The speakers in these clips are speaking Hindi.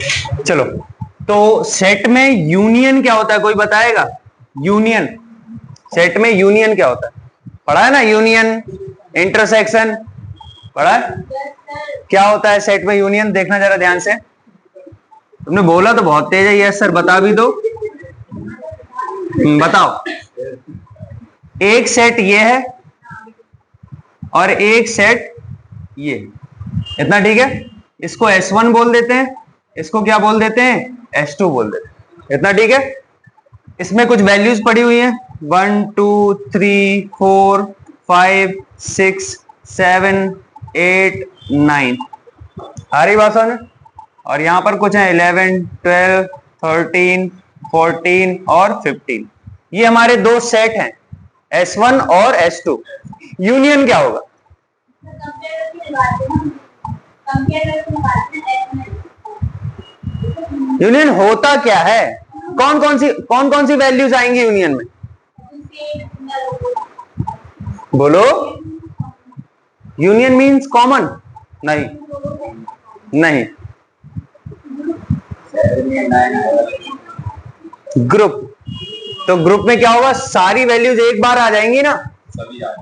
चलो, तो सेट में यूनियन क्या होता है, कोई बताएगा? यूनियन, सेट में यूनियन क्या होता है? पढ़ा है ना, यूनियन, इंटरसेक्शन, पढ़ा है? क्या होता है सेट में यूनियन? देखना जरा ध्यान से। तुमने बोला तो बहुत तेज है, यस सर बता भी दो। बताओ। एक सेट ये है और एक सेट ये, इतना ठीक है। इसको S1 बोल देते हैं, इसको क्या बोल देते हैं? S2 बोल देते हैं, इतना ठीक है। इसमें कुछ वैल्यूज पड़ी हुई हैं, 1 2 3 4 5 6 7 8 9, आ रही बात समझ? और यहां पर कुछ है 11 12 13 14 और 15। ये हमारे दो सेट हैं, S1 और S2। यूनियन क्या होगा? यूनियन होता क्या है? कौन कौन सी वैल्यूज आएंगी यूनियन में? बोलो। Union means common? नहीं, नहीं। ग्रुप, तो ग्रुप में क्या होगा? सारी वैल्यूज एक बार आ जाएंगी ना,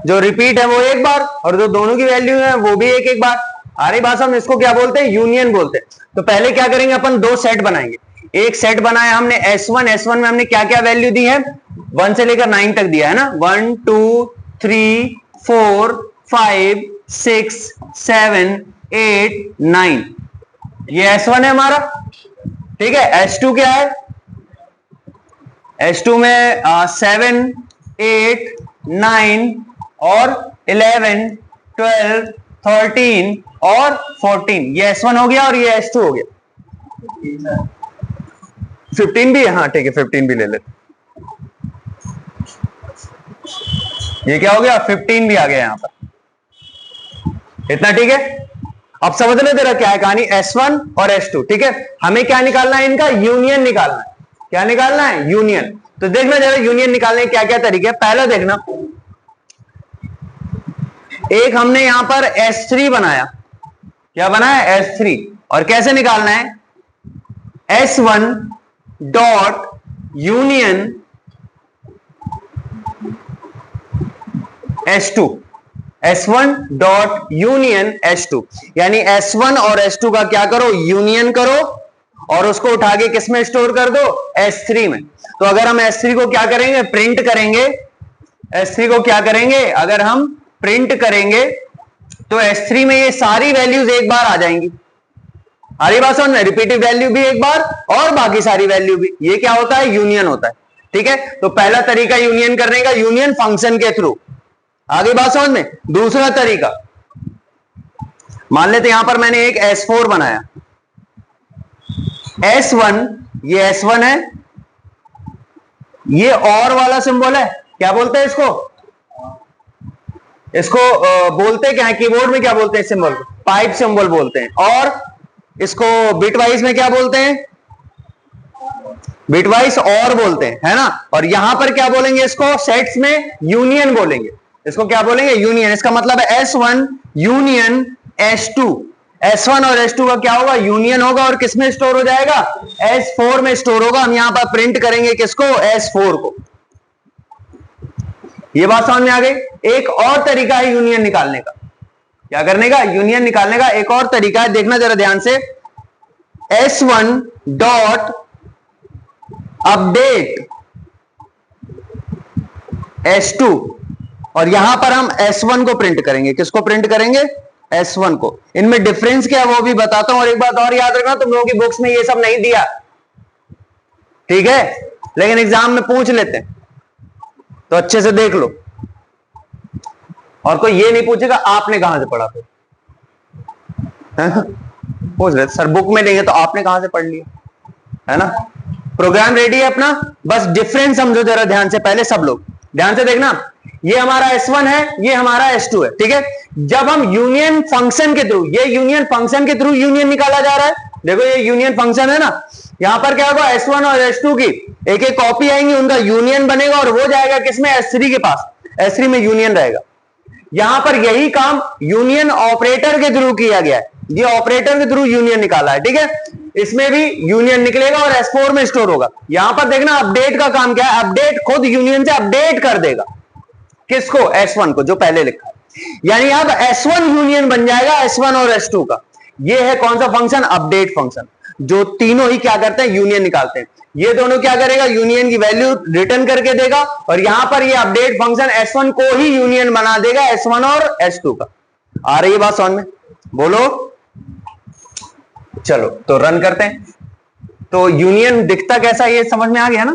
जो रिपीट है वो एक बार, और जो दोनों की वैल्यू है वो भी एक एक बार। आ रही बात? हम इसको क्या बोलते हैं? यूनियन बोलते हैं। तो पहले क्या करेंगे, अपन दो सेट बनाएंगे। एक सेट बनाया हमने S1, S1 में हमने क्या क्या वैल्यू दी है? 1 से लेकर 9 तक दिया है ना, 1 2 3 4 5 6 7 8 9, ये S1 है हमारा, ठीक है। S2 क्या है? S2 में 7 8 9 और 11 12 13 और 14, ये S1 हो गया और ये S2 हो गया। 15 भी है, हाँ ठीक है, 15 भी ले लेते। ये क्या हो गया? 15 भी आ गया यहां पर, इतना ठीक है। अब समझ ले तेरा क्या है कहानी, S1 और S2, ठीक है। हमें क्या निकालना है? इनका यूनियन निकालना है। क्या निकालना है? यूनियन। तो देखना जरा यूनियन निकालने के क्या क्या तरीके हैं। पहला देखना, एक हमने यहां पर S3 बनाया। क्या बनाया? S3। और कैसे निकालना है? S1 dot union S2, S1 dot union S2, यानी S1 और S2 का क्या करो? यूनियन करो, और उसको उठा के किस में स्टोर कर दो? S3 में। तो अगर हम S3 को क्या करेंगे? प्रिंट करेंगे। S3 को क्या करेंगे? अगर हम प्रिंट करेंगे तो S3 में ये सारी वैल्यूज एक बार आ जाएंगी। आ रही बात समझ में? रिपीटिव वैल्यू भी एक बार और बाकी सारी वैल्यू भी। ये क्या होता है? यूनियन होता है, ठीक है। तो पहला तरीका यूनियन करने का, यूनियन फंक्शन के थ्रू। आगे बात समझ में? दूसरा तरीका, मान लेते यहां पर मैंने एक S4 बनाया, S1, ये S1 है, ये और वाला सिंबल है, क्या बोलते हैं इसको? इसको बोलते क्या है कीबोर्ड में? क्या बोलते हैं सिंबल को? पाइप सिंबल बोलते हैं। और इसको बिटवाइज में क्या बोलते हैं? बिटवाइज और बोलते हैं, है ना। और यहां पर क्या बोलेंगे इसको? सेट्स में यूनियन बोलेंगे। इसको क्या बोलेंगे? यूनियन। इसका मतलब है S1 यूनियन S2। S1 और S2 का क्या होगा? यूनियन होगा, और किस में स्टोर हो जाएगा? S4 में स्टोर होगा। हम यहां पर प्रिंट करेंगे किसको? S4 को। ये बात समझ में आ गई? एक और तरीका है यूनियन निकालने का। क्या करने का? यूनियन निकालने का एक और तरीका है, देखना जरा ध्यान से। S1 डॉट अपडेट S2, और यहां पर हम S1 को प्रिंट करेंगे। किसको प्रिंट करेंगे? S1 को। इनमें डिफरेंस क्या है वो भी बताता हूं। और एक बात और याद रखना, तुम लोगों की बुक्स में ये सब नहीं दिया, ठीक है, लेकिन एग्जाम में पूछ लेते हैं, तो अच्छे से देख लो। और कोई ये नहीं पूछेगा आपने कहां से पढ़ा, फिर पूछ रहे सर बुक में देंगे तो आपने कहां से पढ़ लिया, है ना। प्रोग्राम रेडी है अपना, बस डिफरेंस समझो जरा ध्यान से। पहले सब लोग ध्यान से देखना, ये हमारा S1 है, ये हमारा S2 है, ठीक है। जब हम यूनियन फंक्शन के थ्रू, ये यूनियन फंक्शन के थ्रू यूनियन निकाला जा रहा है। देखो ये यूनियन फंक्शन है ना, यहां पर क्या होगा? S1 और S2 की एक एक कॉपी आएंगी, उनका यूनियन बनेगा, और वो जाएगा किसमें? S3 के पास। S3 में यूनियन रहेगा। यहां पर यही काम यूनियन ऑपरेटर के थ्रू किया गया है। ये ऑपरेटर के थ्रू यूनियन निकाला है, ठीक है। इसमें भी यूनियन निकलेगा और S4 में स्टोर होगा। यहां पर देखना अपडेट का काम क्या है, अपडेट खुद यूनियन से अपडेट कर देगा किसको, S1 को, जो पहले लिखा है। यानी अब S1 यूनियन बन जाएगा S1 और S2 का। ये है कौन सा फंक्शन, अपडेट फंक्शन, जो तीनों ही क्या करते हैं, यूनियन निकालते हैं। ये दोनों क्या करेगा, यूनियन की वैल्यू रिटर्न करके देगा, और यहां पर ये अपडेट फंक्शन S1 को ही यूनियन बना देगा S1 और S2 का। आ रही है बात समझ में, बोलो। चलो तो रन करते हैं। तो यूनियन दिखता कैसा, ये समझ में आ गया ना।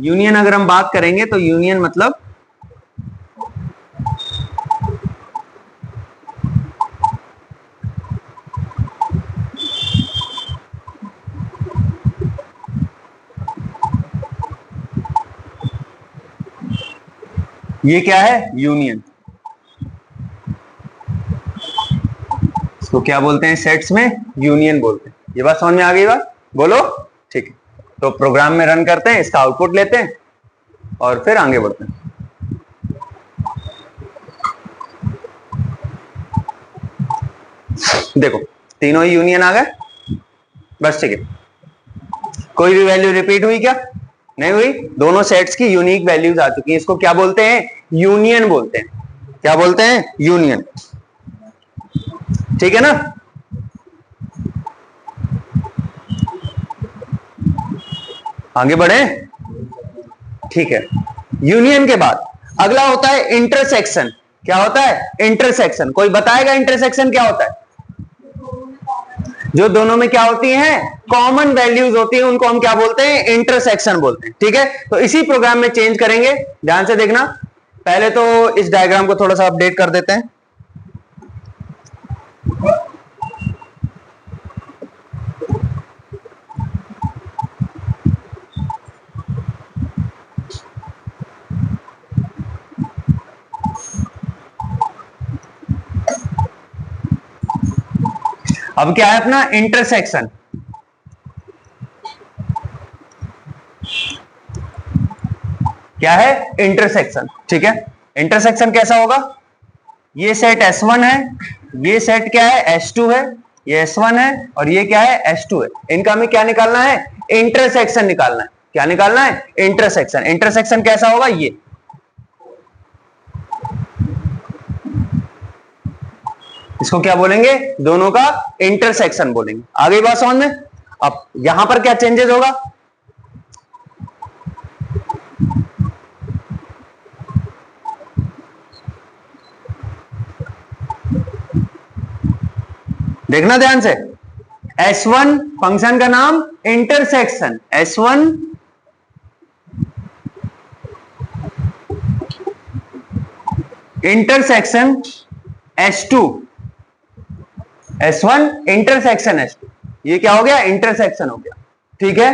यूनियन अगर हम बात करेंगे तो यूनियन मतलब ये क्या है, यूनियन। इसको क्या बोलते हैं, सेट्स में यूनियन बोलते हैं। ये बात समझ में आ गई बात, बोलो। ठीक है, तो प्रोग्राम में रन करते हैं, इसका आउटपुट लेते हैं और फिर आगे बढ़ते हैं। देखो तीनों ही यूनियन आ गए, बस ठीक है। कोई भी वैल्यू रिपीट हुई क्या, नहीं हुई। दोनों सेट्स की यूनिक वैल्यूज आ चुकी हैं। इसको क्या बोलते हैं, यूनियन बोलते हैं। क्या बोलते हैं, यूनियन। ठीक है ना। आगे बढ़े, ठीक है। यूनियन के बाद अगला होता है इंटरसेक्शन। क्या होता है, इंटरसेक्शन। कोई बताएगा इंटरसेक्शन क्या होता है। जो दोनों में क्या होती हैं, कॉमन वैल्यूज होती हैं, उनको हम क्या बोलते हैं, इंटरसेक्शन बोलते हैं। ठीक है, तो इसी प्रोग्राम में चेंज करेंगे, ध्यान से देखना। पहले तो इस डायग्राम को थोड़ा सा अपडेट कर देते हैं। अब क्या है अपना इंटरसेक्शन। क्या है, इंटरसेक्शन। ठीक है, इंटरसेक्शन कैसा होगा, ये सेट S1 है, ये सेट क्या है, S2 है, ये S1 है और ये क्या है, S2 है। इनका हमें क्या निकालना है, इंटरसेक्शन निकालना है। क्या निकालना है, इंटरसेक्शन। इंटरसेक्शन कैसा होगा, ये इसको क्या बोलेंगे, दोनों का इंटरसेक्शन बोलेंगे। आ गई बात समझ में। अब यहां पर क्या चेंजेस होगा, देखना ध्यान से। S1 फंक्शन का नाम intersection, S1 intersection S2, S1 intersection S2। ये क्या हो गया, इंटरसेक्शन हो गया। ठीक है,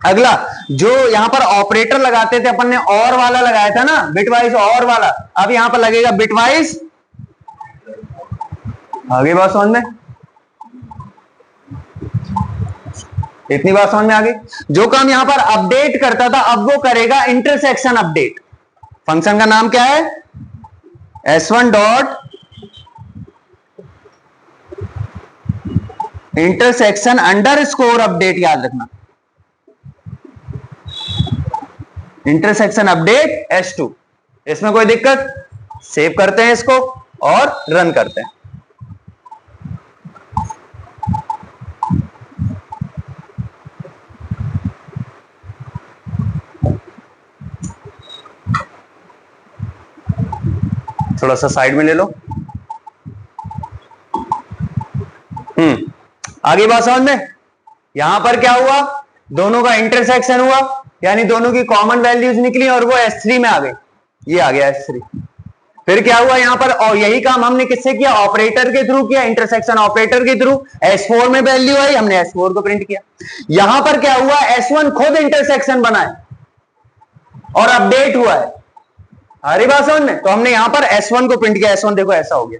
अगला जो यहां पर ऑपरेटर लगाते थे अपन ने, और वाला लगाया था ना, बिटवाइज और वाला, अब यहां पर लगेगा बिटवाइज। आगे बात समझ में, इतनी बात समझ में आ गई। जो काम यहां पर अपडेट करता था, अब वो करेगा इंटरसेक्शन अपडेट। फंक्शन का नाम क्या है, S1 dot intersection underscore update. याद रखना, इंटरसेक्शन अपडेट S2। इसमें कोई दिक्कत, सेव करते हैं इसको और रन करते हैं। थोड़ा सा साइड में ले लो। आगे बात समझ में। यहां पर क्या हुआ, दोनों का इंटरसेक्शन हुआ, यानी दोनों की कॉमन वैल्यूज निकली और वो S3 में आ गई। ये आ गया S3। फिर क्या हुआ यहां पर, और यही काम हमने किससे किया, ऑपरेटर के थ्रू किया, इंटरसेक्शन ऑपरेटर के थ्रू। S4 में वैल्यू आई, हमने S4 को प्रिंट किया। यहां पर क्या हुआ, S1 खुद इंटरसेक्शन बनाए और अपडेट हुआ है। हरी बात समझ में। तो हमने यहां पर S1 को प्रिंट किया, S1 देखो ऐसा हो गया।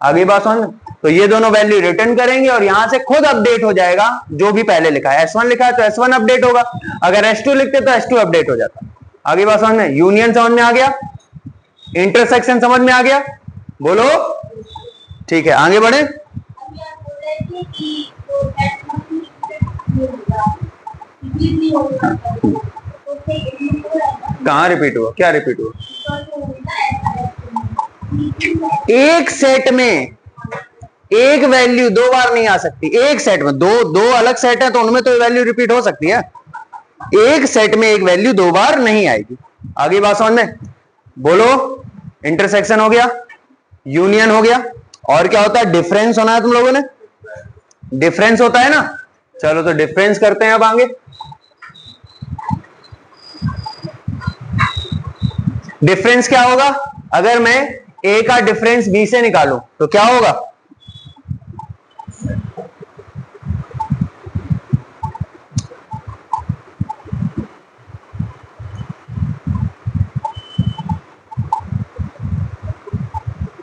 आगे बात समझ में। तो ये दोनों वैल्यू रिटर्न करेंगे और यहां से खुद अपडेट हो जाएगा जो भी पहले लिखा है। S1 लिखा है तो S1 अपडेट होगा, अगर S2 लिखते तो S2 अपडेट हो जाता। आगे बात समझ में, यूनियन समझ में आ गया, इंटरसेक्शन समझ में आ गया, बोलो। ठीक है, आगे बढ़े। कहाँ रिपीट हुआ, क्या रिपीट हुआ? एक सेट में एक वैल्यू दो बार नहीं आ सकती। एक सेट में दो दो अलग सेट है तो उनमें तो वैल्यू रिपीट हो सकती है। एक सेट में एक वैल्यू दो बार नहीं आएगी। आगे बात समझ में? बोलो। इंटरसेक्शन हो गया, यूनियन हो गया, और क्या होता है? डिफरेंस होना है तुम लोगों ने। डिफरेंस होता है ना। चलो तो डिफरेंस करते हैं अब आगे। डिफरेंस क्या होगा? अगर मैं ए का डिफरेंस बी से निकालूं तो क्या होगा?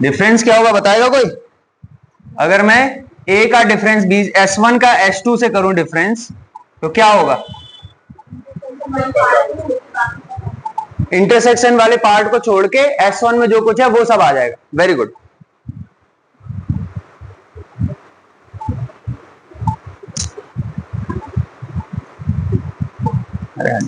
डिफरेंस क्या होगा बताएगा कोई? अगर मैं ए का डिफरेंस बी S1 का S2 से करूं डिफरेंस तो क्या होगा? इंटरसेक्शन वाले पार्ट को छोड़ के S1 में जो कुछ है वो सब आ जाएगा। Very good. अरे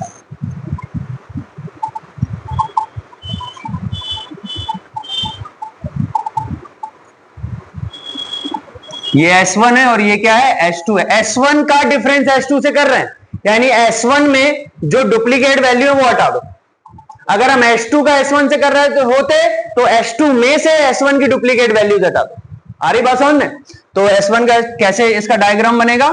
ये S1 है और ये क्या है? S2 है। S1 का डिफरेंस S2 से कर रहे हैं, यानी S1 में जो डुप्लीकेट वैल्यू है वो हटा दो। अगर हम S2 का S1 से कर रहे होते तो S2 में से S1 की डुप्लीकेट वैल्यूज हटा दो। आ रही बात समझ में? तो S1 का कैसे इसका डायग्राम बनेगा?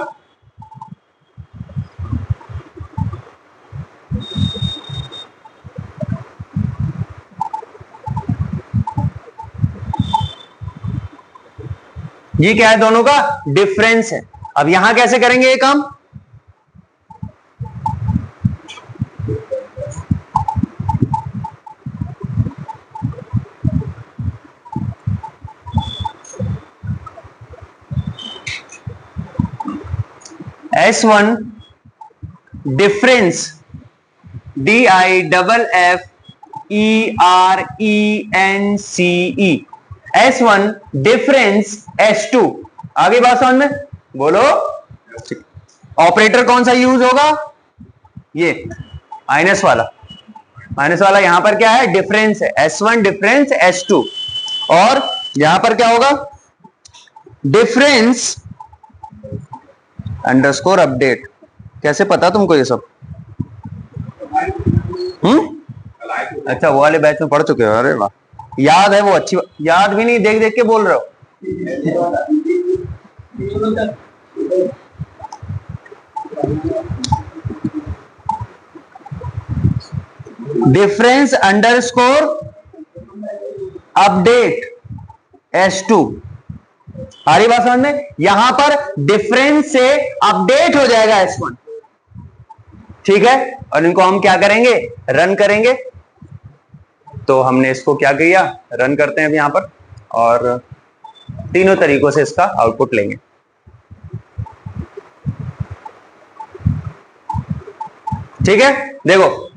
ये क्या है? दोनों का डिफरेंस है। अब यहां कैसे करेंगे ये काम? S1 difference DIFFERENCE S1 difference S2। आगे बात समझ में? बोलो। ऑपरेटर कौन सा यूज होगा? ये माइनस वाला। माइनस वाला यहां पर क्या है? डिफरेंस है। S1 डिफरेंस S2, और यहां पर क्या होगा? Difference underscore update. कैसे पता तुमको ये सब? अच्छा, वो वाले बैच में पढ़ चुके हो? अरे वाह, याद है वो। अच्छी याद भी नहीं, देख देख के बोल रहे हो। Difference underscore update S2। आ रही बात समझ में? यहां पर डिफरेंस से अपडेट हो जाएगा S1। ठीक है, और इनको हम क्या करेंगे? रन करेंगे। तो हमने इसको क्या किया? रन करते हैं अब यहां पर, और तीनों तरीकों से इसका आउटपुट लेंगे। ठीक है, देखो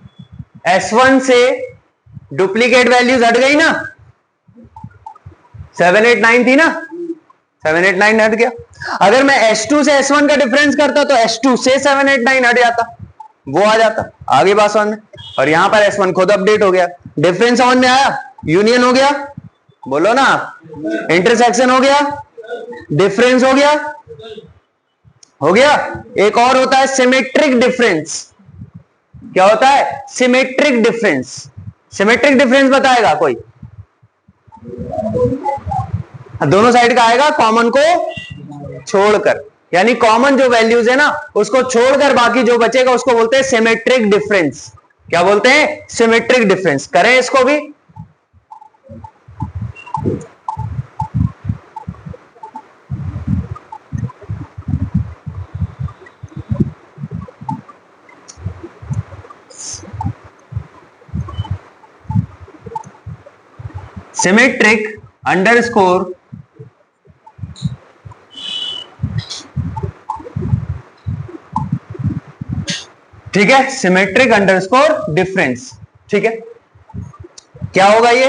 S1 से डुप्लीकेट वैल्यूज हट गई ना। 789 थी ना, 789 हट गया। अगर मैं S2 से S1 का डिफरेंस करता तो S2 से 789 हट जाता, वो आ जाता। आगे बात समझ में? और यहां पर S1 खुद अपडेट हो गया। डिफरेंस समझ में आया? यूनियन हो गया, बोलो ना। इंटरसेक्शन हो गया, डिफरेंस हो गया, हो गया। एक और होता है सिमेट्रिक डिफरेंस। क्या होता है? Symmetric difference. सिमेट्रिक डिफरेंस बताएगा कोई? दोनों साइड का आएगा, कॉमन को छोड़कर, यानी कॉमन जो वैल्यूज है ना उसको छोड़कर बाकी जो बचेगा उसको बोलते हैं सिमेट्रिक डिफरेंस। क्या बोलते हैं? Symmetric difference. करें इसको भी। सिमेट्रिक अंडरस्कोर ठीक है, सिमेट्रिक अंडरस्कोर डिफरेंस। ठीक है, क्या होगा ये?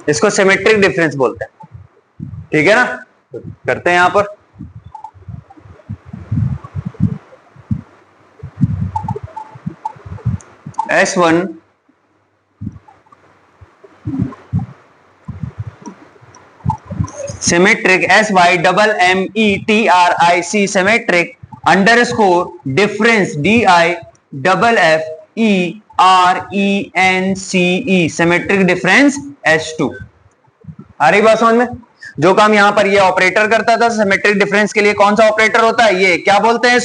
इसको सिमेट्रिक डिफरेंस बोलते हैं, ठीक है ना। तो करते हैं यहां पर S1 symmetric SYMMETRIC symmetric underscore difference DIFFERENCE symmetric difference S2। आ रही बात समझ में। जो काम यहां पर ये ऑपरेटर करता था सिमेट्रिक डिफरेंस के लिए, कौन सा ऑपरेटर होता है ये, क्या बोलते हैं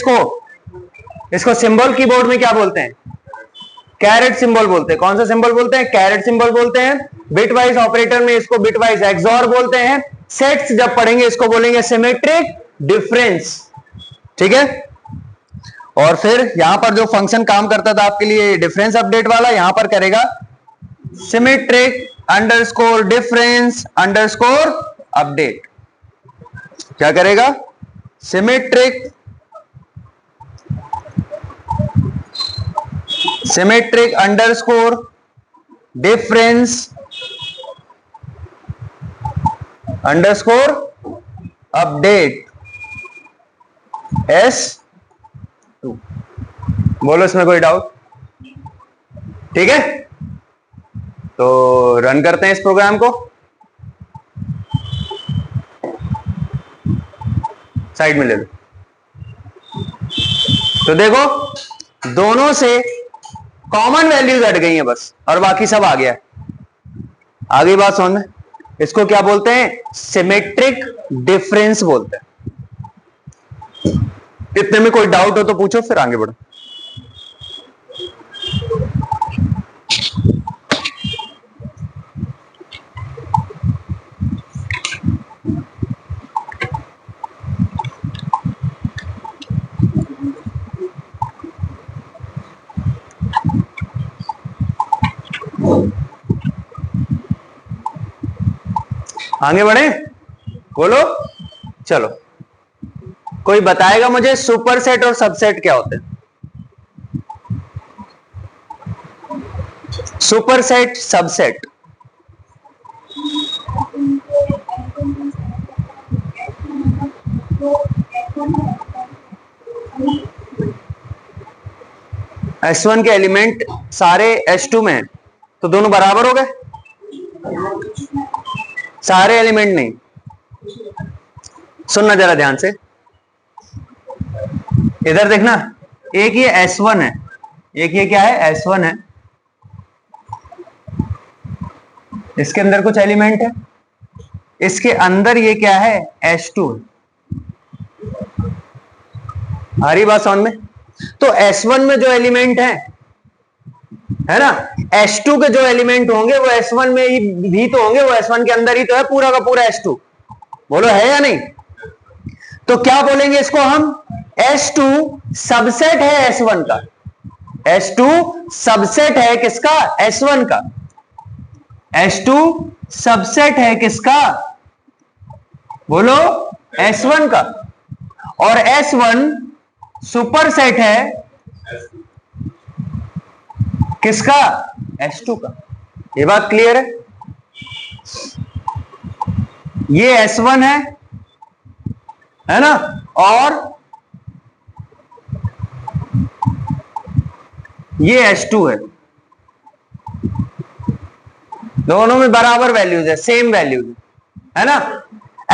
इसको सिंबल कीबोर्ड में क्या बोलते हैं, कैरेट सिंबल बोलते हैं। कौन सा सिंबल बोलते हैं, कैरेट सिंबल बोलते हैं। बिटवाइज ऑपरेटर में इसको बिटवाइज एक्सऑर बोलते हैं। सेट्स जब पढ़ेंगे इसको बोलेंगे सिमेट्रिक डिफरेंस, ठीक है। और फिर यहां पर जो फंक्शन काम करता था आपके लिए डिफरेंस अपडेट वाला, यहां पर करेगा symmetric underscore difference underscore update. क्या करेगा, symmetric underscore difference underscore update S2। बोलो इसमें कोई डाउट, ठीक है। तो रन करते हैं इस प्रोग्राम को, साइड में ले लो। तो देखो दोनों से कॉमन वैल्यूज हट गई हैं बस, और बाकी सब आ गया। आगे बात समझ में। इसको क्या बोलते हैं, सिमेट्रिक डिफरेंस बोलते हैं। इतने में कोई डाउट हो तो पूछो, फिर आगे बढ़ो। आगे बढ़े, बोलो। चलो, कोई बताएगा मुझे सुपरसेट और सबसेट क्या होते हैं। सुपरसेट सबसेट, S1 के एलिमेंट सारे S2 में हैं, तो दोनों बराबर हो गए। सारे एलिमेंट नहीं, सुनना जरा ध्यान से, इधर देखना। एक ये S1 है, एक ये क्या है, S1 है। इसके अंदर कुछ एलिमेंट है, इसके अंदर ये क्या है, S2 है। आ रही बात समझ में। तो S1 में जो एलिमेंट है ना, S2 के जो एलिमेंट होंगे वो S1 में ही भी तो होंगे, वो S1 के अंदर ही तो है पूरा का पूरा S2। बोलो है या नहीं। तो क्या बोलेंगे इसको हम, S2 सबसेट है S1 का। S2 सबसेट है किसका, S1 का। S2 सबसेट है किसका, बोलो S1 का। और S1 सुपरसेट है किसका, S2 का। ये बात क्लियर है। ये S1 है ना, और ये S2 है। दोनों में बराबर वैल्यूज है, सेम वैल्यूज है ना।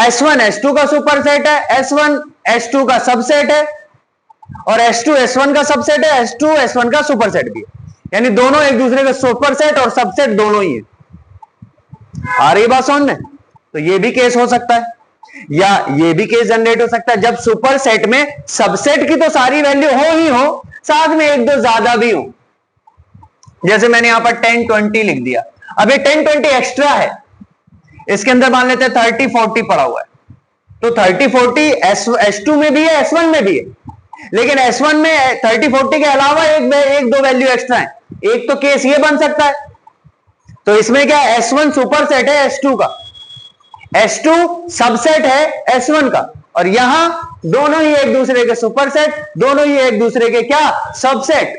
S1 S2 का सुपरसेट है, S1 S2 का सबसेट है, और S2 S1 का सबसेट है, S2 S1 का सुपरसेट भी है। यानी दोनों एक दूसरे का सुपरसेट और सबसेट दोनों ही है। आ रही बात समझ में। तो ये भी केस हो सकता है, या ये भी केस जनरेट हो सकता है जब सुपरसेट में सबसेट की तो सारी वैल्यू हो ही हो, साथ में एक दो ज्यादा भी हो। जैसे मैंने यहां पर 10 20 लिख दिया, अब ये 10 20 एक्स्ट्रा है, इसके अंदर मान लेते हैं 30 40 पड़ा हुआ है। तो 30 40 S2 में भी है, S1 में भी है, लेकिन S1 में 30 40 के अलावा एक दो वैल्यू एक्स्ट्रा है। एक तो केस ये बन सकता है। तो इसमें क्या है, S1 सुपरसेट है S2 का, S2 सबसेट है S1 का, और यहां दोनों ही एक दूसरे के सुपरसेट, दोनों ही एक दूसरे के क्या, सबसेट।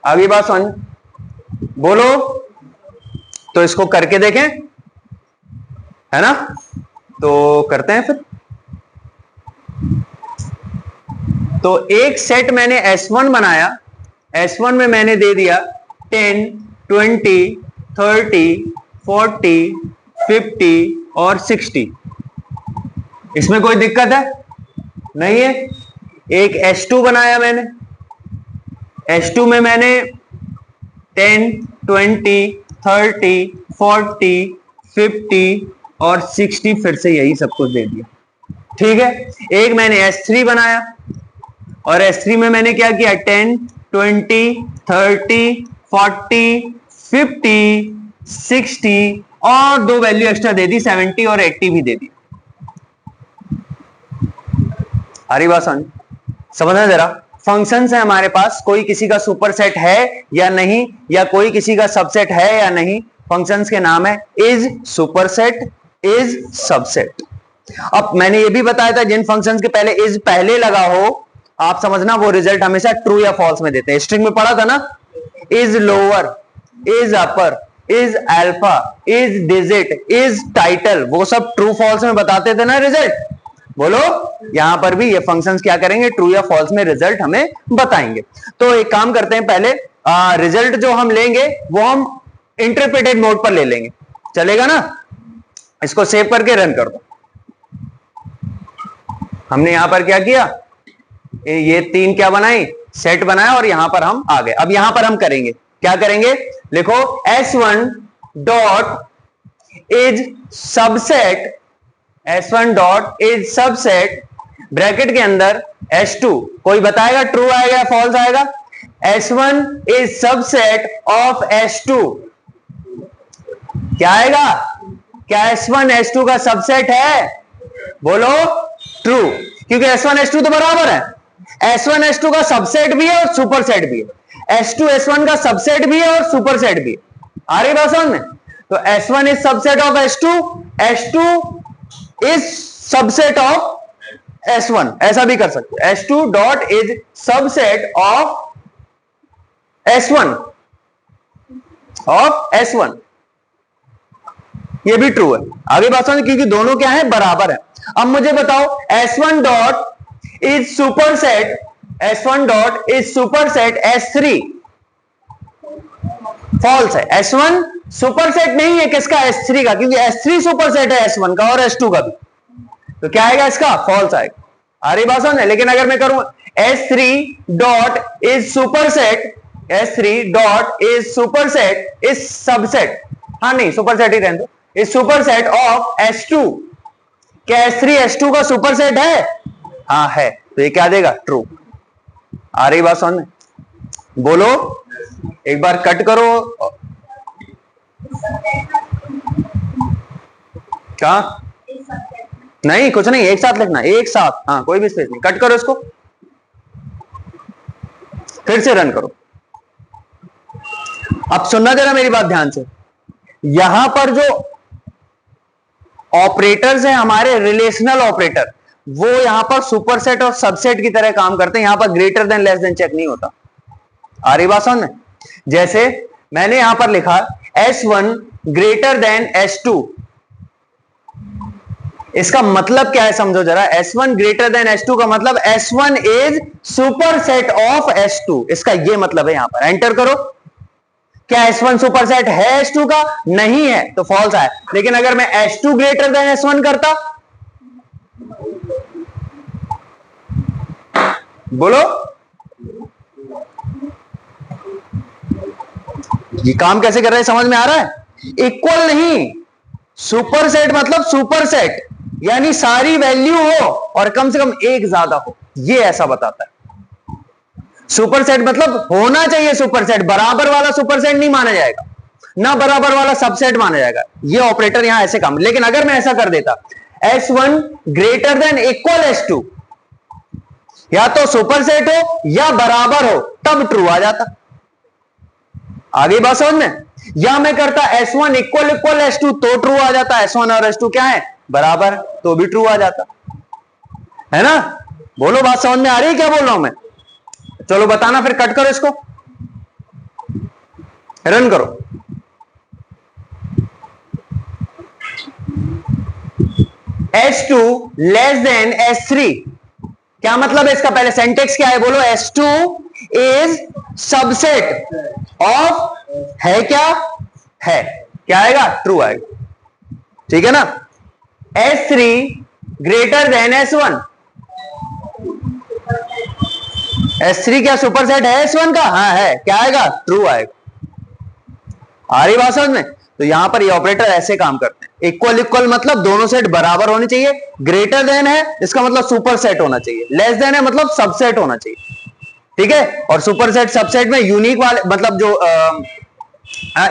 आगे बात समझ बोलो। तो इसको करके देखें, है ना। तो करते हैं फिर। तो एक सेट मैंने S1 बनाया, S1 में मैंने दे दिया 10, 20, 30, 40, 50 और 60। इसमें कोई दिक्कत है? नहीं है। एक S2 बनाया मैंने, S2 में मैंने 10, 20, 30, 40, 50 और 60 फिर से यही सब कुछ दे दिया। ठीक है। एक मैंने S3 बनाया और S3 में मैंने क्या किया 10, 20, 30, 40, 50, 60 और दो वैल्यू एक्स्ट्रा दे दी 70 और 80 भी दे दी। आ रही बात समझना जरा। फंक्शंस है हमारे पास, कोई किसी का सुपरसेट है या नहीं, या कोई किसी का सबसेट है या नहीं। फंक्शंस के नाम है इज सुपरसेट, इज सबसेट। अब मैंने ये भी बताया था जिन फंक्शंस के पहले इज पहले लगा हो, आप समझना वो रिजल्ट हमेशा ट्रू या फॉल्स में देते हैं। स्ट्रिंग में पढ़ा था ना, is lower, is upper, is alpha, is digit, is title, वो सब ट्रू फॉल्स में बताते थे ना रिजल्ट। बोलो, यहां पर भी ये फंक्शंस क्या करेंगे, ट्रू या फॉल्स में रिजल्ट हमें बताएंगे। तो एक काम करते हैं, पहले रिजल्ट जो हम लेंगे वो हम इंटरप्रेटेड मोड पर ले लेंगे, चलेगा ना। इसको सेव करके रन कर दो। हमने यहां पर क्या किया, ये तीन क्या बनाई, सेट बनाया और यहां पर हम आ गए। अब यहां पर हम करेंगे क्या करेंगे, लिखो S1 dot is subset, S1 dot is subset bracket के अंदर S2, कोई बताएगा ट्रू आएगा या फॉल्स आएगा। S1 is subset of S2, क्या आएगा, क्या S1 S2 का सबसेट है, बोलो ट्रू, क्योंकि S1 S2 तो बराबर है। S1 S2 का सबसेट भी है और सुपरसेट भी है, S2 S1 का सबसेट भी है और सुपरसेट भी है। आ रही बात समझ में। तो S1 is subset of S2, S2 is subset of S1, ऐसा भी कर सकते हो। S2 dot is subset of S1, of S1, ये भी ट्रू है। आगे बात समझ, क्योंकि दोनों क्या है, बराबर है। अब मुझे बताओ S1 dot is superset, S1 dot is superset S3, false है। S1 सुपरसेट नहीं है किसका, S3 का, क्योंकि S3 सुपरसेट है S1 का और S2 का भी, तो क्या आएगा इसका, फॉल्स आएगा। आ रही बात समझ। लेकिन अगर मैं करूं S3 dot is superset, S3 dot is superset is subset, हाँ नहीं सुपरसेट ही रहने दो, इज सुपरसेट ऑफ S2, क्या S3 S2 का सुपरसेट है, हाँ है, तो ये क्या देगा, ट्रू। आ रही बात समझ में, बोलो एक बार कट करो। क्या, नहीं कुछ नहीं, एक साथ लिखना, एक साथ, हाँ कोई भी स्पेस नहीं, कट करो इसको, फिर से रन करो। अब सुनना जरा मेरी बात ध्यान से, यहां पर जो ऑपरेटर्स हैं हमारे, रिलेशनल ऑपरेटर, वो यहां पर सुपरसेट और सबसेट की तरह काम करते हैं। यहां पर greater than less than check नहीं होता। आ रही बात समझ में। जैसे मैंने यहां पर लिखा S1 ग्रेटर देन S2, इसका मतलब क्या है समझो जरा। S1 ग्रेटर देन S2 का मतलब S1 is superset of S2, इसका ये मतलब है। यहां पर एंटर करो, क्या S1 सुपरसेट है S2 का, नहीं है, तो फॉल्स आया। लेकिन अगर मैं S2 ग्रेटर देन S1 करता, बोलो ये काम कैसे कर रहे हैं, समझ में आ रहा है। इक्वल नहीं, सुपरसेट मतलब सुपरसेट यानी सारी वैल्यू हो और कम से कम एक ज्यादा हो, ये ऐसा बताता है। सुपरसेट मतलब होना चाहिए सुपरसेट, बराबर वाला सुपरसेट नहीं माना जाएगा, ना बराबर वाला सबसेट माना जाएगा। ये ऑपरेटर यहां ऐसे काम। लेकिन अगर मैं ऐसा कर देता S1 greater than equal S2, या तो सुपरसेट हो या बराबर हो, तब ट्रू आ जाता। आगे बात समझ में। या मैं करता S1 इक्वल इक्वल S2, तो ट्रू आ जाता। S1 और S2 क्या है, बराबर, तो भी ट्रू आ जाता है ना। बोलो बात समझ में आ रही है क्या बोल रहा हूं मैं। चलो बताना, फिर कट करो इसको, रन करो। S2 less than S3। क्या मतलब है इसका? पहले सेंटेक्स क्या है बोलो। S2 इज सबसेट ऑफ, है क्या? है। क्या आएगा? ट्रू आएगा। ठीक है ना। S3 greater than S1। S3 क्या सुपरसेट है S1 का? हाँ है। क्या आएगा? ट्रू आएगा। आ रही बात समझ में? तो यहां पर ये ऑपरेटर ऐसे काम करते हैं। इक्वल इक्वल मतलब दोनों सेट बराबर होने चाहिए। ग्रेटर देन है इसका मतलब सुपर सेट होना चाहिए। लेस देन है मतलब सबसेट होना चाहिए। ठीक है। और सुपर सेट सबसेट में यूनिक वाले मतलब जो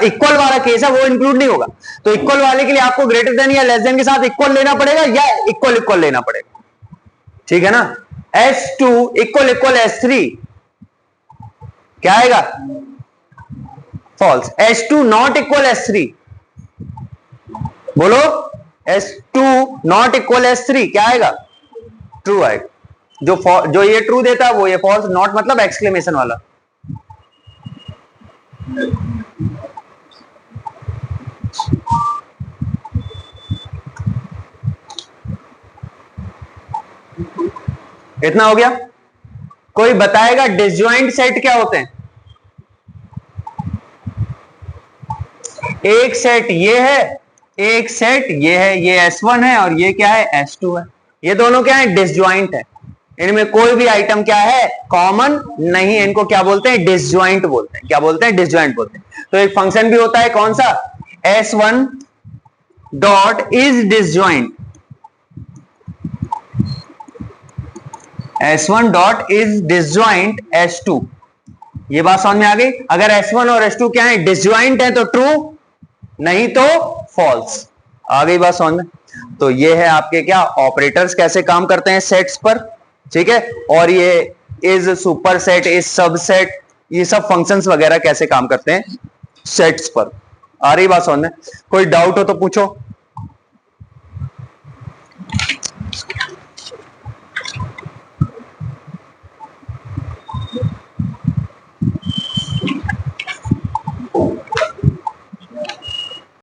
इक्वल वाला केस है वो इंक्लूड नहीं होगा। तो इक्वल वाले के लिए आपको ग्रेटर देन या लेस देन के साथ इक्वल लेना पड़ेगा या इक्वल इक्वल लेना पड़ेगा। ठीक है ना। S2 इक्वल इक्वल S3 क्या आएगा? False. S2 not equal S3 बोलो। S2 नॉट इक्वल S3 क्या आएगा? ट्रू आएगा। जो ये ट्रू देता है वो ये फॉल्स। नॉट मतलब एक्सक्लेमेशन वाला। इतना हो गया। कोई बताएगा डिसजॉइंट सेट क्या होते हैं? एक सेट ये है, एक सेट ये है, ये S1 है और ये क्या है? S2 है। ये दोनों क्या है? डिसजॉइंट है। इनमें कोई भी आइटम क्या है? कॉमन नहीं है। इनको क्या बोलते हैं? डिसजॉइंट बोलते हैं। क्या बोलते हैं? डिसजॉइंट बोलते हैं। तो एक फंक्शन भी होता है कौन सा? S1 dot is disjoint. S1 dot is disjoint S2। ये बात समझ में आ गई? अगर S1 और S2 क्या है? डिसजॉइंट है तो ट्रू, नहीं तो फॉल्स। आ गई बात समझ में? तो ये है आपके क्या ऑपरेटर्स कैसे काम करते हैं सेट्स पर। ठीक है। और ये is super set, is subset, ये सब फंक्शंस वगैरह कैसे काम करते हैं सेट्स पर। आ रही बात समझ में? कोई डाउट हो तो पूछो।